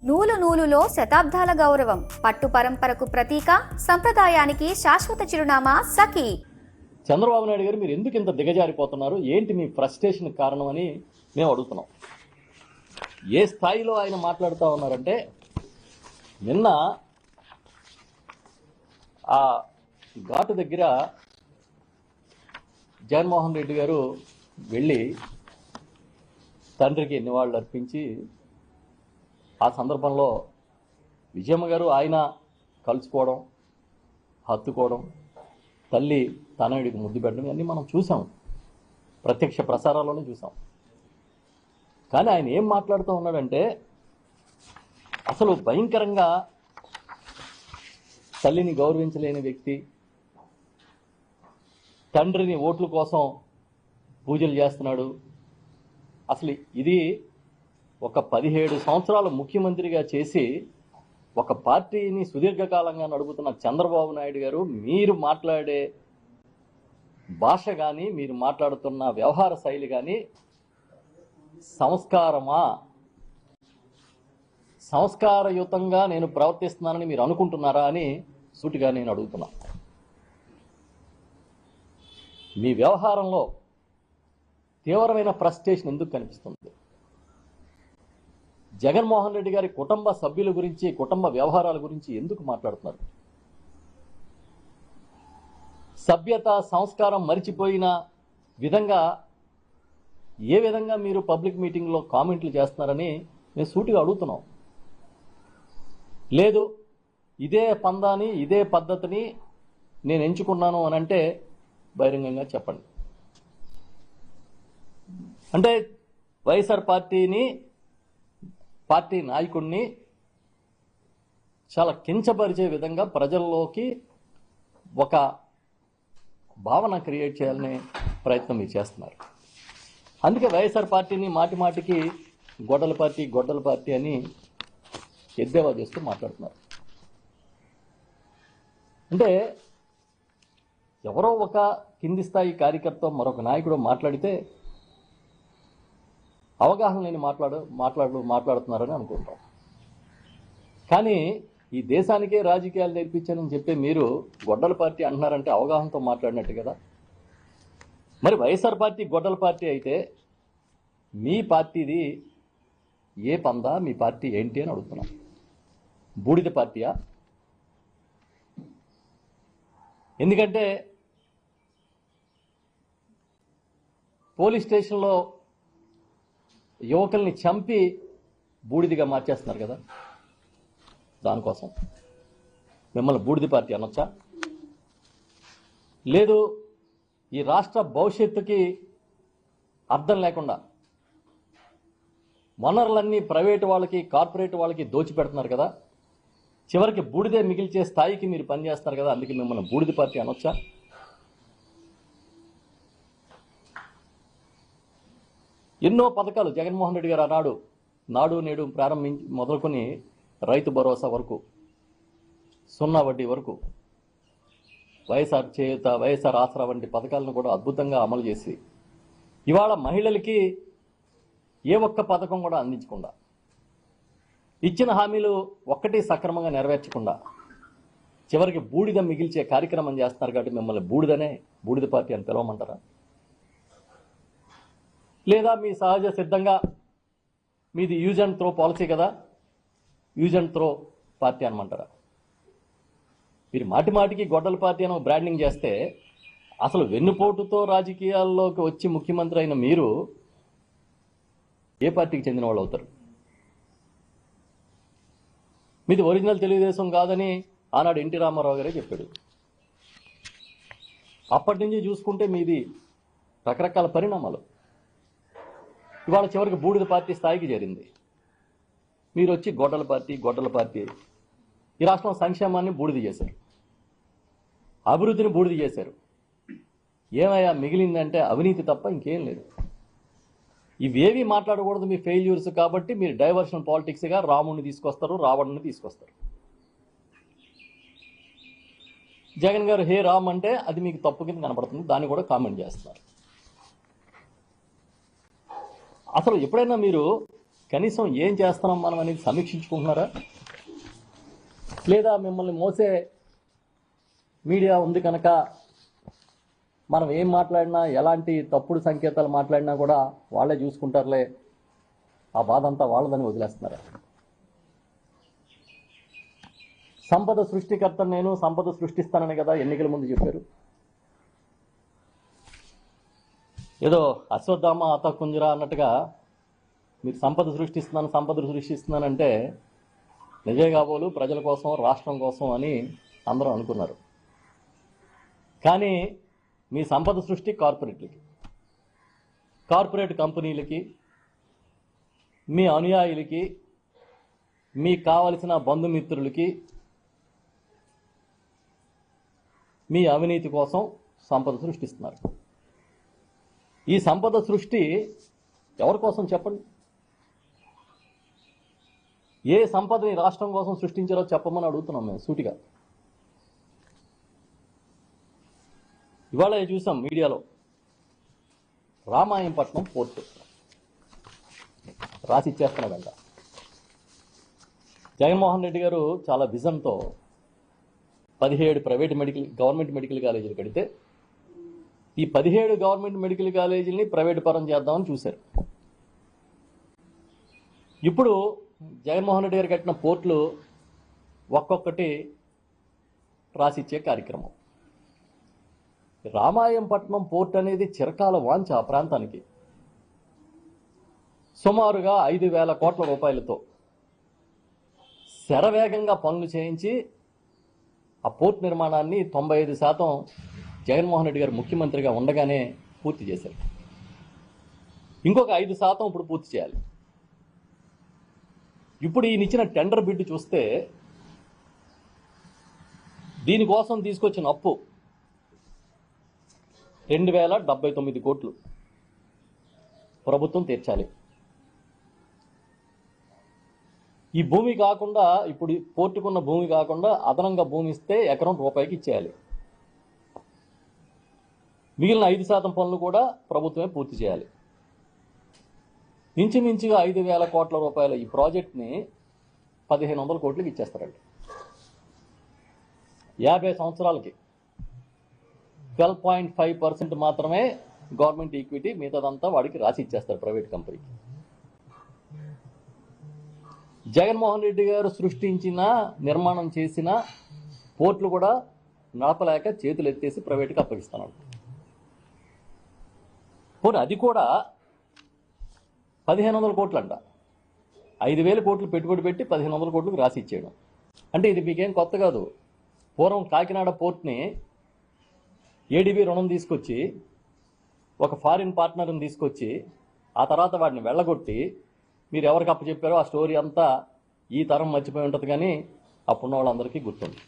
నూలు నూలులో శతాబ్దాల గౌరవం, పట్టు పరంపరకు ప్రతీక, సంప్రదాయానికి శాశ్వత చిరునామా సఖీ. చంద్రబాబు నాయుడు గారు మీరు ఎందుకు ఇంత దిగజారిపోతున్నారు, ఏంటి మీ ఫ్రస్ట్రేషన్ కారణం అని మేము అడుగుతున్నాం. ఏ స్థాయిలో ఆయన మాట్లాడుతూ ఉన్నారంటే, నిన్న ఆ ఘాటు దగ్గర జగన్మోహన్ రెడ్డి గారు వెళ్ళి తండ్రికి నివాళులు అర్పించి, ఆ సందర్భంలో విజయమ్మ గారు ఆయన కలుసుకోవడం, హత్తుకోవడం, తల్లి తనయుడికి ముద్దు పెట్టడం ఇవన్నీ మనం చూసాం, ప్రత్యక్ష ప్రసారాల్లోనే చూసాం. కానీ ఆయన ఏం మాట్లాడుతూ ఉన్నాడంటే, అసలు భయంకరంగా తల్లిని గౌరవించలేని వ్యక్తి, తండ్రిని ఓట్ల కోసం పూజలు చేస్తున్నాడు. అసలు ఇది ఒక 17 సంవత్సరాలు ముఖ్యమంత్రిగా చేసి ఒక పార్టీని సుదీర్ఘకాలంగా నడుపుతున్న చంద్రబాబు నాయుడు గారు మీరు మాట్లాడే భాష కానీ, మీరు మాట్లాడుతున్న వ్యవహార శైలి కానీ సంస్కారమా, సంస్కారయుతంగా నేను ప్రవర్తిస్తున్నానని మీరు అనుకుంటున్నారా అని సూటిగా నేను అడుగుతున్నా. మీ వ్యవహారంలో తీవ్రమైన ఫ్రస్ట్రేషన్ ఎందుకు కనిపిస్తుంది? జగన్మోహన్ రెడ్డి గారి కుటుంబ సభ్యుల గురించి, కుటుంబ వ్యవహారాల గురించి ఎందుకు మాట్లాడుతున్నారు? సభ్యత, సంస్కారం మరిచిపోయిన విధంగా ఏ విధంగా మీరు పబ్లిక్ మీటింగ్లో కామెంట్లు చేస్తున్నారని మేము సూటిగా అడుగుతున్నాం. లేదు ఇదే పందాని, ఇదే పద్ధతిని నేను ఎంచుకున్నాను అని అంటే బహిరంగంగా చెప్పండి. అంటే వైఎస్ఆర్ పార్టీ నాయకుడిని చాలా కించపరిచే విధంగా ప్రజల్లోకి ఒక భావన క్రియేట్ చేయాలనే ప్రయత్నం మీరు చేస్తున్నారు. అందుకే వైఎస్ఆర్ పార్టీని మాటి మాటికి గొడ్డల పార్టీ అని ఎద్దేవా చేస్తూ మాట్లాడుతున్నారు. అంటే ఎవరో ఒక కింది స్థాయి కార్యకర్త మరొక నాయకుడు మాట్లాడితే అవగాహన లేని మాట్లాడుతున్నారని అనుకుంటాం. కానీ ఈ దేశానికే రాజకీయాలు నేర్పించానని చెప్పి మీరు గొడ్డల పార్టీ అంటున్నారంటే అవగాహనతో మాట్లాడినట్టు కదా. మరి వైఎస్ఆర్ పార్టీ గొడ్డల పార్టీ అయితే మీ పార్టీది ఏ పందా, మీ పార్టీ ఏంటి అని అడుగుతున్నాం. బూడిద పార్టీయా? ఎందుకంటే పోలీస్ స్టేషన్లో యువకుల్ని చంపి బూడిదిగా మార్చేస్తున్నారు కదా, దానికోసం మిమ్మల్ని బూడిద పార్టీ అనొచ్చా? లేదు ఈ రాష్ట్ర భవిష్యత్తుకి అర్థం లేకుండా వనరులన్నీ ప్రైవేటు వాళ్ళకి, కార్పొరేట్ వాళ్ళకి దోచిపెడుతున్నారు కదా, చివరికి బూడిదే మిగిల్చే స్థాయికి మీరు పనిచేస్తారు కదా, అందుకే మిమ్మల్ని బూడిద పార్టీ అనొచ్చా? ఎన్నో పథకాలు జగన్మోహన్ రెడ్డి గారు ఆనాడు నాడు నేడు ప్రారంభించి మొదలుకొని రైతు భరోసా వరకు, 0 వడ్డీ వరకు, వైఎస్ఆర్ చేయూత, వైఎస్ఆర్ ఆసరా వంటి పథకాలను కూడా అద్భుతంగా అమలు చేసి ఇవాళ మహిళలకి ఏ ఒక్క పథకం కూడా అందించకుండా, ఇచ్చిన హామీలు ఒక్కటి సక్రమంగా నెరవేర్చకుండా చివరికి బూడిద మిగిల్చే కార్యక్రమం చేస్తున్నారు. కాబట్టి మిమ్మల్ని బూడిద పార్టీ అని పిలవమంటారా? లేదా మీ సహజ సిద్ధంగా మీది యూజ్ అండ్ త్రో పాలసీ కదా, యూజ్ అండ్ త్రో పార్టీ అనమంటారా? మీరు మాటి మాటికి గొడ్డల పార్టీ అని బ్రాండింగ్ చేస్తే అసలు వెన్నుపోటుతో రాజకీయాల్లోకి వచ్చి ముఖ్యమంత్రి అయిన మీరు ఏ పార్టీకి చెందిన వాళ్ళు అవుతారు? మీది ఒరిజినల్ తెలుగుదేశం కాదని ఆనాడు ఎన్టీ రామారావు గారే చెప్పాడు. అప్పటి నుంచి చూసుకుంటే మీది రకరకాల పరిణామాలు. ఇవాళ చివరికి బూడిద పార్టీ స్థాయికి చేరింది. మీరు వచ్చి గొడ్డల పార్టీ ఈ రాష్ట్రం సంక్షేమాన్ని బూడిద చేశారు, అభివృద్ధిని బూడిద చేశారు. ఏమయ్యా మిగిలిందంటే అవినీతి తప్ప ఇంకేం లేదు. ఇవేవి మాట్లాడకూడదు మీ ఫెయిల్యూర్స్. కాబట్టి మీరు డైవర్షన్ పాలిటిక్స్గా రాముడిని తీసుకొస్తారు, రావణుని తీసుకొస్తారు. జగన్ గారు హే రామ్ అంటే అది మీకు తప్పు కింద కనపడుతుంది, దాన్ని కూడా కామెంట్ చేస్తున్నారు. అసలు ఎప్పుడైనా మీరు కనీసం ఏం చేస్తున్నాం మనం అనేది సమీక్షించుకుంటున్నారా? లేదా మిమ్మల్ని మోసే మీడియా ఉంది కనుక మనం ఏం మాట్లాడినా, ఎలాంటి తప్పుడు సంకేతాలు మాట్లాడినా కూడా వాళ్ళే చూసుకుంటారులే, ఆ బాధ అంతా వాళ్ళదని వదిలేస్తున్నారా? సంపద సృష్టికర్త నేను, సంపద సృష్టిస్తానని కదా ఎన్నికల ముందు చెప్పారు. ఏదో అశ్వత్థామ అతకుంజరా అన్నట్టుగా మీరు సంపద సృష్టిస్తున్నానంటే నిజే కాబోలు ప్రజల కోసం, రాష్ట్రం కోసం అని అందరూ అనుకున్నారు. కానీ మీ సంపద సృష్టి కార్పొరేట్లకి, కార్పొరేట్ కంపెనీలకి, మీ అనుయాయులకి, మీకు కావలసిన బంధుమిత్రులకి మీ అవినీతి కోసం సంపద సృష్టిస్తున్నారు. ఈ సంపద సృష్టి ఎవరి కోసం చెప్పండి? ఏ సంపదని రాష్ట్రం కోసం సృష్టించారో చెప్పమని అడుగుతున్నాం మేము సూటిగా. ఇవాళ చూసాం మీడియాలో రామాయంపట్నం పోర్టు రాసి ఇచ్చేస్తున్నాడంట. జగన్మోహన్ రెడ్డి గారు చాలా విజన్తో 17 గవర్నమెంట్ మెడికల్ కాలేజీలు కడితే ఈ 17 గవర్నమెంట్ మెడికల్ కాలేజీలని ప్రైవేట్ పరం చేద్దామని చూశారు. ఇప్పుడు జగన్మోహన్ రెడ్డి గారు కట్టిన పోర్టులు ఒక్కొక్కటి రాసిచ్చే కార్యక్రమం. రామాయంపట్నం పోర్ట్ అనేది చిరకాల వాంఛ ఆ ప్రాంతానికి. సుమారుగా 5,000 కోట్ల రూపాయలతో శరవేగంగా పనులు చేయించి ఆ పోర్ట్ నిర్మాణాన్ని 95% జగన్మోహన్ రెడ్డి గారు ముఖ్యమంత్రిగా ఉండగానే పూర్తి చేశారు. ఇంకొక 5% ఇప్పుడు పూర్తి చేయాలి. ఇప్పుడు ఈయన ఇచ్చిన టెండర్ బిడ్ చూస్తే దీనికోసం తీసుకొచ్చిన అప్పు 2,079 కోట్లు ప్రభుత్వం తీర్చాలి. ఈ భూమి కాకుండా, ఇప్పుడు పోర్టుకున్న భూమి కాకుండా అదనంగా భూమి ఇస్తే ఎకరం రూపాయికి ఇచ్చేయాలి. మిగిలిన 5% పనులు కూడా ప్రభుత్వమే పూర్తి చేయాలి. ఇంచుమించుగా 5,000 కోట్ల రూపాయల ఈ ప్రాజెక్ట్ని 1,500 కోట్లకి ఇచ్చేస్తారండి. 50 సంవత్సరాలకి 12.5% మాత్రమే గవర్నమెంట్ ఈక్విటీ, మిగతాదంతా వాడికి రాసి ఇచ్చేస్తారు ప్రైవేట్ కంపెనీకి. జగన్మోహన్ రెడ్డి గారు సృష్టించిన, నిర్మాణం చేసిన పోర్టులు కూడా నడపలేక చేతులు ఎత్తేసి ప్రైవేట్కి అప్పగిస్తున్నాడు. పోనీ అది కూడా 1,500 కోట్లు అంట. 5,000 కోట్లు పెట్టుబడి పెట్టి 1,500 కోట్లకు రాసి ఇచ్చేయడం అంటే ఇది మీకేం కొత్త కాదు. పూర్వం కాకినాడ పోర్ట్ని ఏడీబీ రుణం తీసుకొచ్చి, ఒక ఫారిన్ పార్ట్నర్ని తీసుకొచ్చి, ఆ తర్వాత వాడిని వెళ్ళగొట్టి మీరు ఎవరికి అప్పచెప్పారో ఆ స్టోరీ అంతా ఈ తరం మర్చిపోయి ఉంటుంది, కానీ అప్పుడున్న వాళ్ళందరికీ గుర్తుంది.